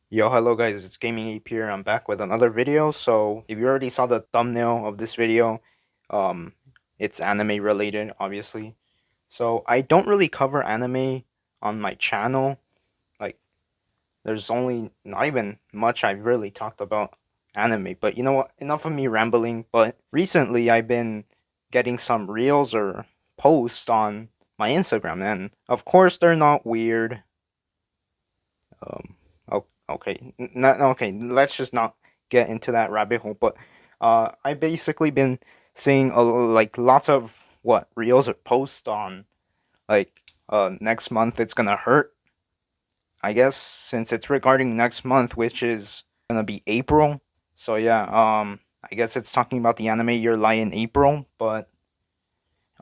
Yo, hello guys, it's Gaming Ape here. I'm back with another video. So, if you already saw the thumbnail of this video, um, it's anime related, obviously. So, I don't really cover anime on my channel. Like, there's only not even much I've really talked about anime. But you know what? Enough of me rambling. But recently, I've been getting some reels or posts on my Instagram, and of course, they're not weird. Okay, okay. Let's just not get into that rabbit hole. But I basically been seeing like lots of what reels or posts on like next month it's gonna hurt. I guess since it's regarding next month, which is gonna be April. So yeah, I guess it's talking about the anime Your Lie in April. But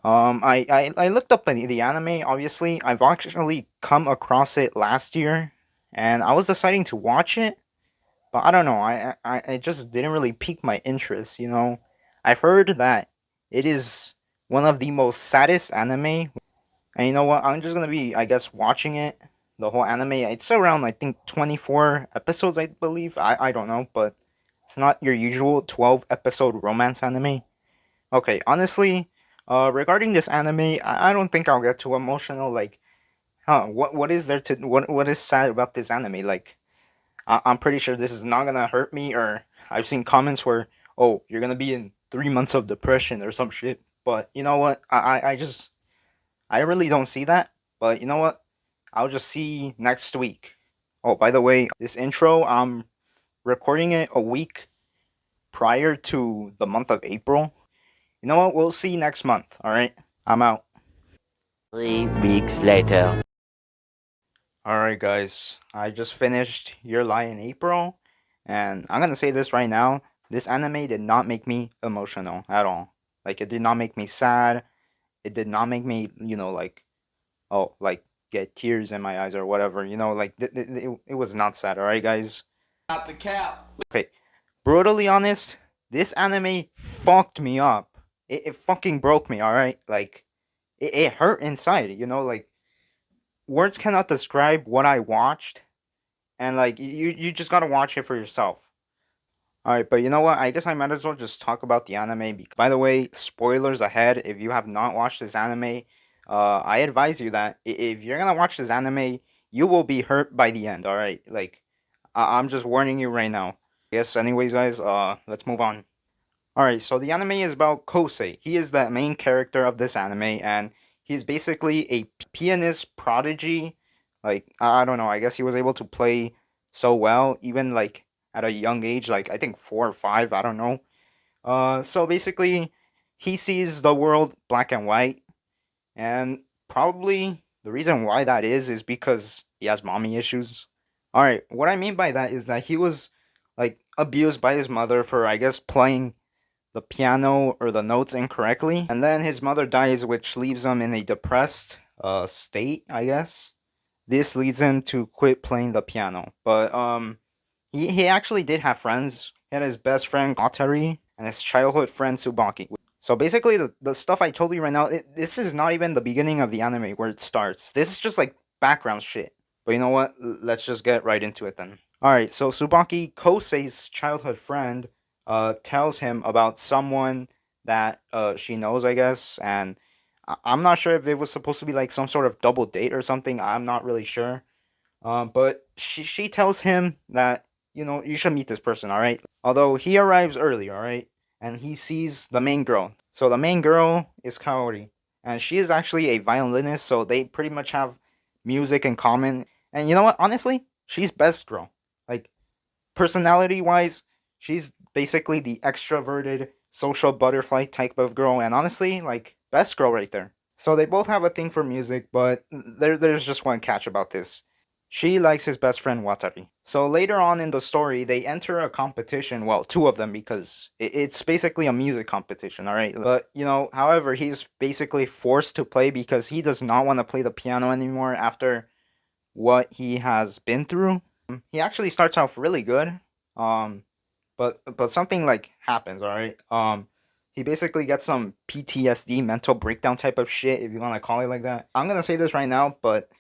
I looked up the anime. Obviously, I've actually come across it last year, and I was deciding to watch it. But I don't know. I just didn't really pique my interest. I've heard that it is one of the most saddest anime, and you know what? I'm just gonna be, I guess, watching it. The whole anime. It's around, I think, 24 episodes, I believe. I don't know, but it's not your usual 12 episode romance anime. Okay, honestly, regarding this anime, I don't think I'll get too emotional. Like, what is there to what is sad about this anime? Like, I'm pretty sure this is not gonna hurt me. Or I've seen comments where, oh, you're gonna be in 3 months of depression or some shit. But you know what? I really don't see that. But you know what? I'll just see next week. Oh, by the way, this intro, I'm recording it a week prior to the month of April. You know what? We'll see next month. All right. I'm out. 3 weeks later. All right, guys. I just finished Your Lie in April, and I'm gonna say this right now. This anime did not make me emotional at all. Like, it did not make me sad. It did not make me, like, oh, like, get tears in my eyes or whatever. Like, it was not sad. All right, guys. Out the cap. Okay, brutally honest, this anime fucked me up. It fucking broke me. All right, like, it hurt inside. Like, words cannot describe what I watched, and like you just gotta watch it for yourself. All right, but you know what? I guess I might as well just talk about the anime. By the way, spoilers ahead. If you have not watched this anime, I advise you that if you're gonna watch this anime, you will be hurt by the end. All right, like I'm just warning you right now. Yes. Anyways, guys, let's move on. All right, so the anime is about Kosei. He is the main character of this anime, and he's basically a pianist prodigy. Like, I don't know. I guess he was able to play so well, even like at a young age, like I think 4 or 5. I don't know. So basically, he sees the world black and white, and probably the reason why that is because he has mommy issues. All right, what I mean by that is that he was like abused by his mother for, I guess, playing the piano or the notes incorrectly, and then his mother dies, which leaves him in a depressed state, I guess. This leads him to quit playing the piano, but he actually did have friends. He had his best friend Atari and his childhood friend Tsubaki. So basically, the stuff I told you right now, this is not even the beginning of the anime where it starts. This is just like background shit. But you know what? Let's just get right into it then. Alright, so Tsubaki, Kosei's childhood friend, tells him about someone that she knows, I guess, and I'm not sure if it was supposed to be like some sort of double date or something. I'm not really sure. But she tells him that you should meet this person. All right. Although he arrives early. All right, and he sees the main girl. So the main girl is Kaori, and she is actually a violinist. So they pretty much have music in common. And you know what? Honestly, she's best girl. Like, personality wise, she's basically the extroverted social butterfly type of girl. And honestly, like, best girl right there. So they both have a thing for music, but there's just one catch about this. She likes his best friend Watari. So later on in the story, they enter a competition. Well, two of them, because it's basically a music competition, all right? But, however, he's basically forced to play because he does not want to play the piano anymore after what he has been through. He actually starts off really good. Um, but something like happens, all right? He basically gets some PTSD, mental breakdown type of shit, if you want to call it like that. I'm going to say this right now, but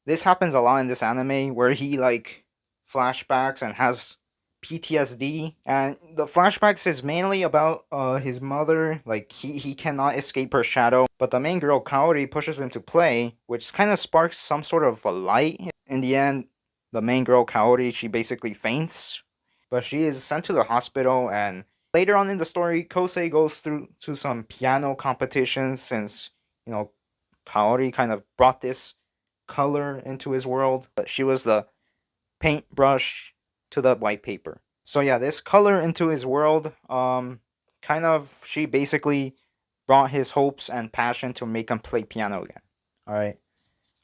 this happens a lot in this anime where he like flashbacks and has PTSD. And the flashbacks is mainly about his mother. Like he cannot escape her shadow, but the main girl Kaori pushes him to play, which kind of sparks some sort of a light. In the end, the main girl Kaori, she basically faints, but she is sent to the hospital. And later on in the story, Kosei goes through to some piano competitions since, you know, Kaori kind of brought this color into his world, but she was the paintbrush to the white paper. So yeah, this color into his world, kind of, she basically brought his hopes and passion to make him play piano again. All right.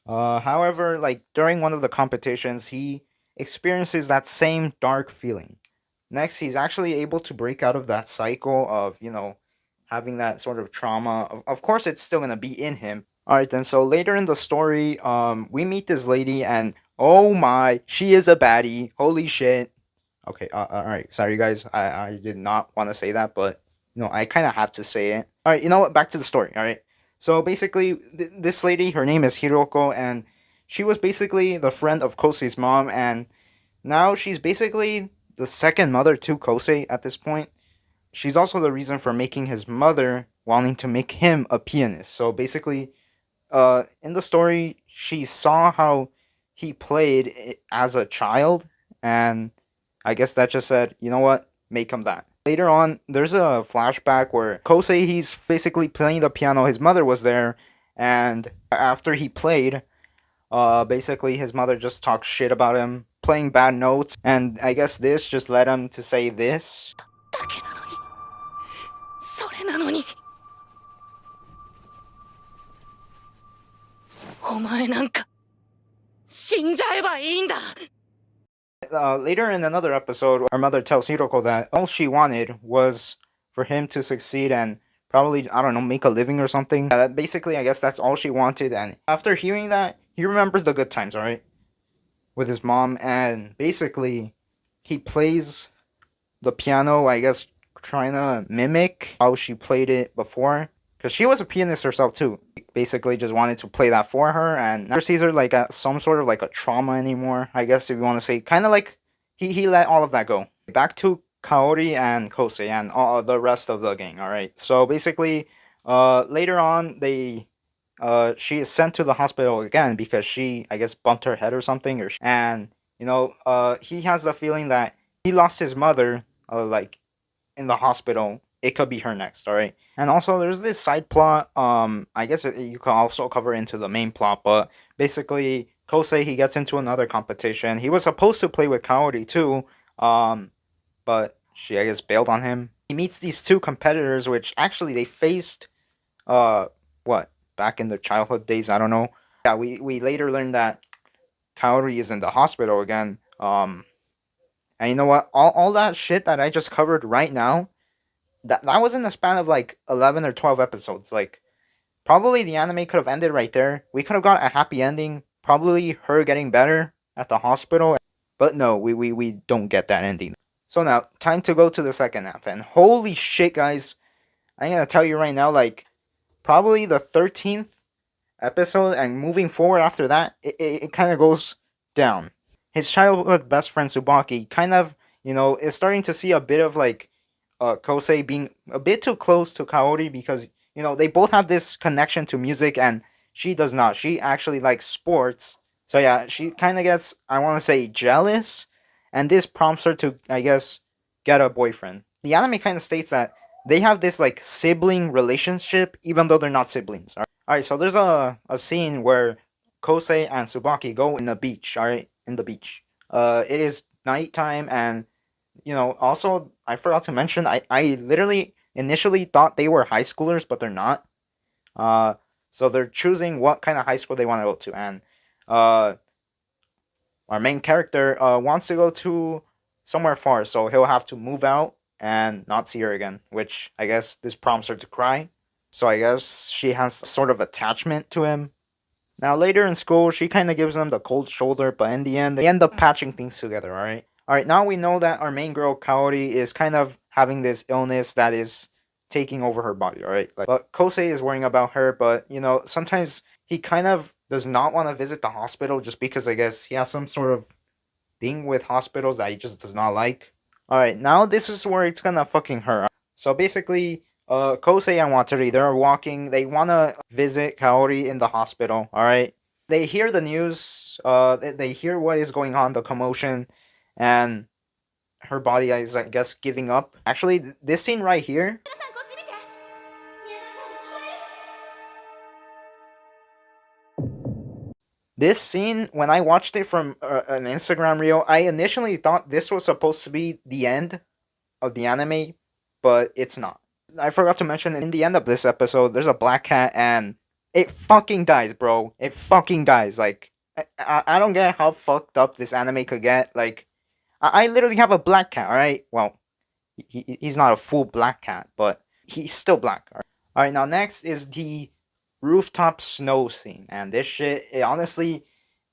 However, like during one of the competitions, he experiences that same dark feeling. Next, he's actually able to break out of that cycle of, having that sort of trauma. Of course, it's still gonna be in him. All right, then. So later in the story, we meet this lady, and oh my, she is a baddie. Holy shit. Okay. All right. Sorry, guys. I did not want to say that, but I kind of have to say it. All right. You know what? Back to the story. All right. So basically, this lady, her name is Hiroko, and she was basically the friend of Kosei's mom, and now she's basically the second mother to Kosei at this point. She's also the reason for making his mother wanting to make him a pianist. So basically, in the story, she saw how he played as a child, and I guess that just said, you know what, make him that. Later on, there's a flashback where Kosei, he's basically playing the piano. His mother was there, and after he played, basically his mother just talked shit about him, playing bad notes, and I guess this just led him to say this. だけなのにそれなのにお前なんか死んじゃえばいいんだ Later in another episode, our mother tells Hiroko that all she wanted was for him to succeed and probably, I don't know, make a living or something. Basically, I guess that's all she wanted. And after hearing that, he remembers the good times, alright? With his mom. And basically, he plays the piano, I guess, trying to mimic how she played it before. Because she was a pianist herself, too. Basically just wanted to play that for her, and never sees her like at some sort of like a trauma anymore, I guess, if you want to say. Kind of like he let all of that go. Back to Kaori and Kosei and all the rest of the gang. All right, so basically, later on she is sent to the hospital again because she, I guess, bumped her head or something, and he has the feeling that he lost his mother, like in the hospital. It could be her next, all right? And also, there's this side plot. I guess you could also cover into the main plot, but basically, Kosei, he gets into another competition. He was supposed to play with Kaori too, but she, I guess, bailed on him. He meets these two competitors, which actually they faced, what, back in their childhood days, I don't know. Yeah, we later learned that Kaori is in the hospital again. And you know what? All that shit that I just covered right now, that was in the span of like 11 or 12 episodes. Like, probably the anime could have ended right there. We could have got a happy ending. Probably her getting better at the hospital. But no, we don't get that ending. So now, time to go to the second half. And holy shit, guys. I'm going to tell you right now, like, probably the 13th episode and moving forward after that, it kind of goes down. His childhood best friend Tsubaki kind of, is starting to see a bit of like Kosei being a bit too close to Kaori because, they both have this connection to music and she does not. She actually likes sports. So yeah, she kind of gets, I want to say, jealous. And this prompts her to, I guess, get a boyfriend. The anime kind of states that they have this like sibling relationship even though they're not siblings. Alright, so there's a scene where Kosei and Tsubaki go in the beach, alright? In the beach. It is nighttime and also, I forgot to mention, I literally initially thought they were high schoolers, but they're not. So they're choosing what kind of high school they want to go to, and our main character wants to go to somewhere far, so he'll have to move out and not see her again, which I guess this prompts her to cry. So I guess she has sort of attachment to him. Now later in school, she kind of gives him the cold shoulder, but in the end, they end up patching things together, alright? Alright, now we know that our main girl, Kaori, is kind of having this illness that is taking over her body, alright? But Kosei is worrying about her, but, sometimes he kind of does not want to visit the hospital just because, I guess, he has some sort of being with hospitals that he just does not like. Alright, now this is where it's gonna fucking hurt. So basically, Kosei and Watari, they're walking, they wanna visit Kaori in the hospital, alright? They hear the news, they hear what is going on, the commotion, and her body is, I guess, giving up. Actually, this scene right here, this scene, when I watched it from an Instagram reel, I initially thought this was supposed to be the end of the anime, but it's not. I forgot to mention, in the end of this episode, there's a black cat and it fucking dies, bro. It fucking dies. Like, I don't get how fucked up this anime could get. Like, I literally have a black cat, alright? Well, he's not a full black cat, but he's still black. Alright, now next is the rooftop snow scene. And this shit, honestly,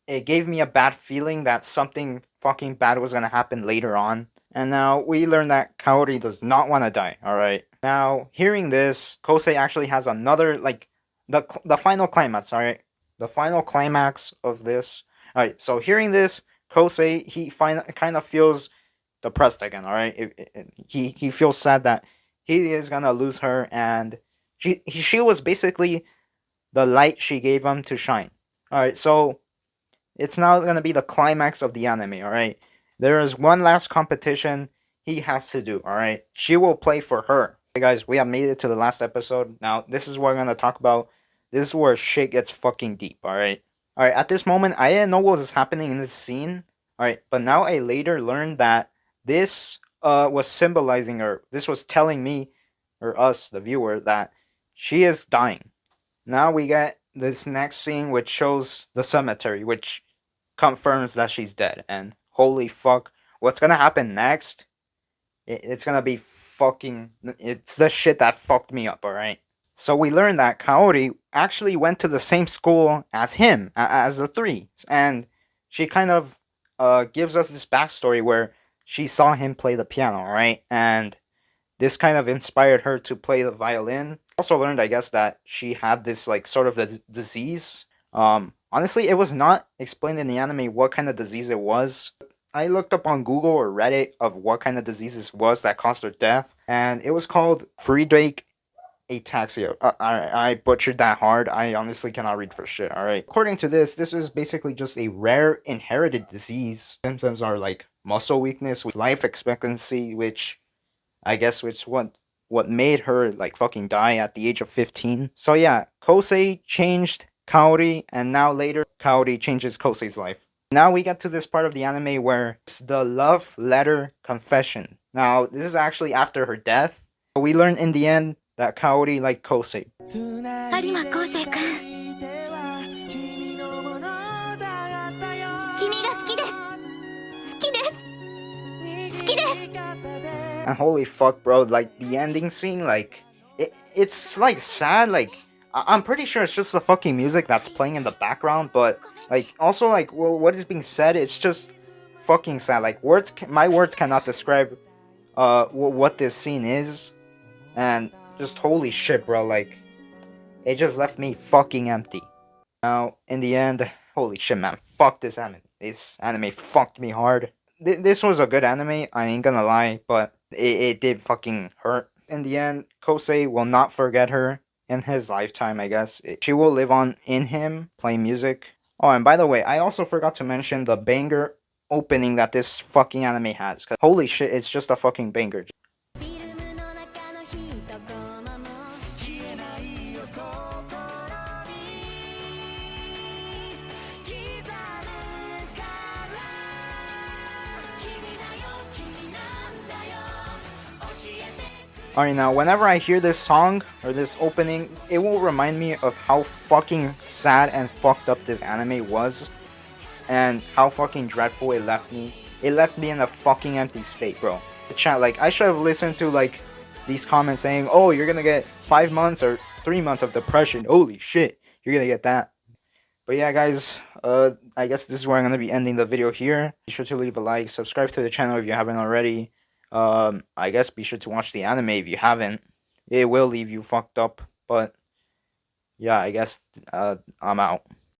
it gave me a bad feeling that something fucking bad was gonna happen later on. And now we learn that Kaori does not want to die, alright? Now, hearing this, Kosei actually has another, like, the final climax, alright? The final climax of this. Alright, so hearing this, Kosei, he kind of feels depressed again, alright? He feels sad that he is gonna lose her, and she was basically the light she gave him to shine. Alright, so it's now gonna be the climax of the anime, alright? There is one last competition he has to do, alright? She will play for her. Hey guys, we have made it to the last episode. Now, this is what I'm gonna talk about. This is where shit gets fucking deep, alright? Alright, at this moment, I didn't know what was happening in this scene. Alright, but now I later learned that this was symbolizing her. This was telling me, or us, the viewer, that she is dying. Now we get this next scene which shows the cemetery, which confirms that she's dead. And holy fuck, what's gonna happen next? It's gonna be fucking... It's the shit that fucked me up, alright? So we learned that Kaori actually went to the same school as him, as the three. And she kind of gives us this backstory where she saw him play the piano, alright? And this kind of inspired her to play the violin. Also learned, I guess, that she had this, like, sort of the disease. Honestly, it was not explained in the anime what kind of disease it was. I looked up on Google or Reddit of what kind of disease this was that caused her death, and it was called Friedreich ataxia. I butchered that hard. I honestly cannot read for shit, alright? According to this is basically just a rare inherited disease. Symptoms are like muscle weakness with life expectancy, which I guess which what made her like fucking die at the age of 15. So yeah, Kosei changed Kaori, and now later Kaori changes Kosei's life. Now we get to this part of the anime where it's the love letter confession. Now this is actually after her death. We learn in the end that Kaori liked Kosei. 有馬昴生君君が好きです好きです好きです And holy fuck, bro, like the ending scene, like it's like sad. Like I'm pretty sure it's just the fucking music that's playing in the background, but like also like what is being said, it's just fucking sad. Like my words cannot describe what this scene is, and just holy shit, bro, like it just left me fucking empty. Now in the end, holy shit, man, fuck this anime. This anime fucked me hard. This was a good anime, I ain't gonna lie, but it did fucking hurt. In the end, Kosei will not forget her in his lifetime, I guess. She will live on in him, playing music. Oh, and by the way, I also forgot to mention the banger opening that this fucking anime has. Cause holy shit, it's just a fucking banger. Alright, now whenever I hear this song or this opening, it will remind me of how fucking sad and fucked up this anime was, and how fucking dreadful it left me. It left me in a fucking empty state, bro. The chat, like, I should have listened to like these comments saying, oh, you're gonna get 5 months or 3 months of depression. Holy shit, you're gonna get that. But yeah, guys, I guess this is where I'm gonna be ending the video here. Be sure to leave a like, subscribe to the channel if you haven't already. I guess be sure to watch the anime if you haven't. It will leave you fucked up, but yeah, I guess I'm out.